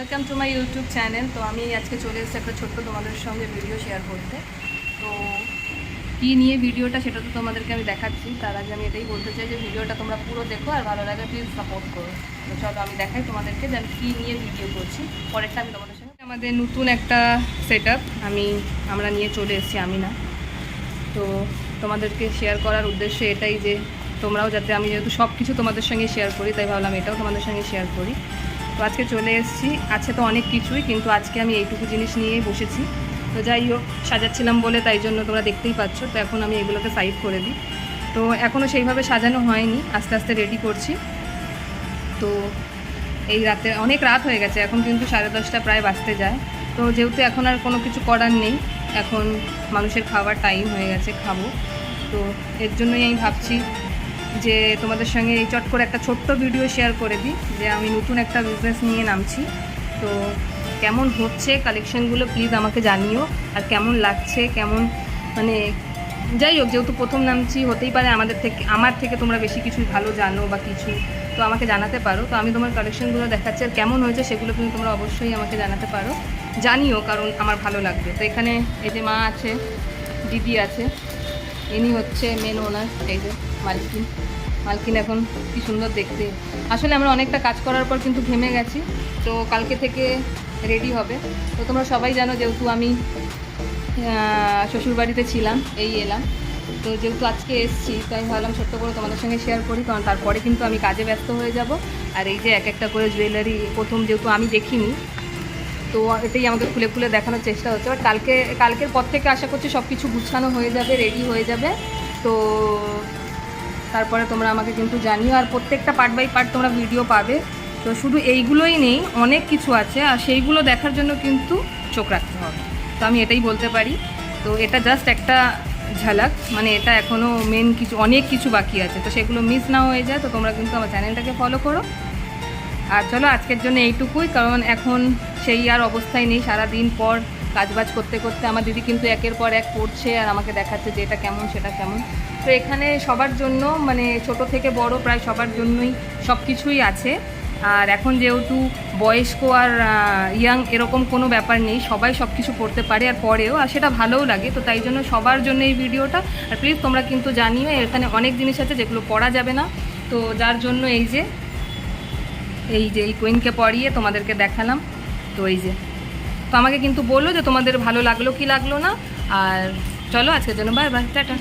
Welcome to my YouTube channel. তো আমি আজকে চলে এসেছি একটা ছোট্ট তোমাদের সঙ্গে ভিডিও শেয়ার করতে। তো কী নিয়ে ভিডিওটা সেটা তো তোমাদেরকে আমি দেখাচ্ছি। তার আগে আমি এটাই বলতে চাই যে ভিডিওটা তোমরা পুরো দেখো, আর ভালো লাগে প্লিজ সাপোর্ট করো। তো চলো আমি দেখাই তোমাদেরকে যে আমি কী নিয়ে ভিডিও করছি। পরেরটা আমি তোমাদের সঙ্গে আমাদের নতুন একটা সেট আমরা নিয়ে চলে এসেছি আমি না। তো তোমাদেরকে শেয়ার করার উদ্দেশ্য এটাই যে তোমরাও যাতে, আমি যেহেতু সব কিছু তোমাদের সঙ্গে শেয়ার করি তাই ভাবলাম এটাও তোমাদের সঙ্গে শেয়ার করি। তো আজকে চলে এসেছি, আছে তো অনেক কিছুই, কিন্তু আজকে আমি এইটুকু জিনিস নিয়েই বসেছি। তো যাই হোক, সাজাচ্ছিলাম বলে তাই জন্য তোমরা দেখতেই পাচ্ছ। তো এখন আমি এগুলোকে সাইড করে দিই। তো এখনও সেইভাবে সাজানো হয়নি, আস্তে আস্তে রেডি করছি। তো এই রাতে অনেক রাত হয়ে গেছে, এখন কিন্তু 10:30 প্রায় বাজতে যায়। তো যেহেতু এখন আর কোনো কিছু করার নেই, এখন মানুষের খাওয়ার টাইম হয়ে গেছে, খাবো। তো এর জন্যই আমি ভাবছি যে তোমাদের সঙ্গে এই চট করে একটা ছোট্ট ভিডিও শেয়ার করে দিই যে আমি নতুন একটা বিজনেস নিয়ে নামছি। তো কেমন হচ্ছে কালেকশানগুলো প্লিজ আমাকে জানিও, আর কেমন লাগছে, কেমন মানে যাই হোক, যেহেতু প্রথম নামছি, হতেই পারে আমার থেকে তোমরা বেশি কিছু ভালো জানো বা কিছু, তো আমাকে জানাতে পারো। তো আমি তোমার কালেকশানগুলো দেখাচ্ছি, আর কেমন হয়েছে সেগুলো কিন্তু তোমরা অবশ্যই আমাকে জানাতে পারো, জানিও, কারণ আমার ভালো লাগবে। তো এখানে এই যে মা আছে, দিদি আছে, ইনি হচ্ছে মেন ওনার, এই যে মালকিন এখন কি সুন্দর দেখতে। আসলে আমরা অনেকটা কাজ করার পর কিন্তু ঘেমে গেছি, তো কালকে থেকে রেডি হবে। তো তোমরা সবাই জানো, যেহেতু আমি শ্বশুরবাড়িতে ছিলাম, এই এলাম। তো যেহেতু আজকে এসেছি তাই ভাবলাম ছোট্ট করে তোমাদের সঙ্গে শেয়ার করি, কারণ তারপরে কিন্তু আমি কাজে ব্যস্ত হয়ে যাব। আর এই যে এক একটা করে জুয়েলারি প্রথম যেহেতু আমি দেখিনি, তো এটাই আমাকে খুলে খুলে দেখানোর চেষ্টা হচ্ছে। বাট কালকের পর থেকে আশা করছি সব কিছু গুছানো হয়ে যাবে, রেডি হয়ে যাবে। তো তারপরে তোমরা আমাকে কিন্তু জানিও, আর প্রত্যেকটা পার্ট বাই পার্ট তোমরা ভিডিও পাবে। তো শুধু এইগুলোই নেই, অনেক কিছু আছে, আর সেইগুলো দেখার জন্য কিন্তু চোখ রাখতে হবে। তো আমি এটাই বলতে পারি। তো এটা জাস্ট একটা ঝালাক, মানে এটা এখনও মেন কিছু, অনেক কিছু বাকি আছে। তো সেগুলো মিস না হয়ে যায়, তো তোমরা কিন্তু আমার চ্যানেলটাকে ফলো করো। আর চলো আজকের জন্য এইটুকুই, কারণ এখন সেই আর অবস্থায় নেই। সারাদিন পর কাজবাজ করতে করতে আমার দিদি কিন্তু একের পর এক করছে আর আমাকে দেখাচ্ছে যে এটা কেমন সেটা কেমন। তো এখানে সবার জন্য, মানে ছোট থেকে বড় প্রায় সবার জন্যই সব কিছুই আছে। আর এখন যেহেতু বয়স্ক আর ইয়াং এরকম কোনো ব্যাপার নেই, সবাই সব কিছু করতে পারে আর পরেও, আর সেটা ভালোও লাগে। তো তাই জন্য সবার জন্য এই ভিডিওটা। আর প্লিজ তোমরা কিন্তু জানিও, এখানে অনেক জিনিস আছে যেগুলো পড়া যাবে না। তো যার জন্য এই যে এই কুইনকে পরিয়ে তোমাদেরকে দেখালাম। তো এই যে, তো আমাকে কিন্তু বললো যে তোমাদের ভালো লাগলো কি লাগলো না। আর চলো আজকের জন্য বাই বাই, টাটা।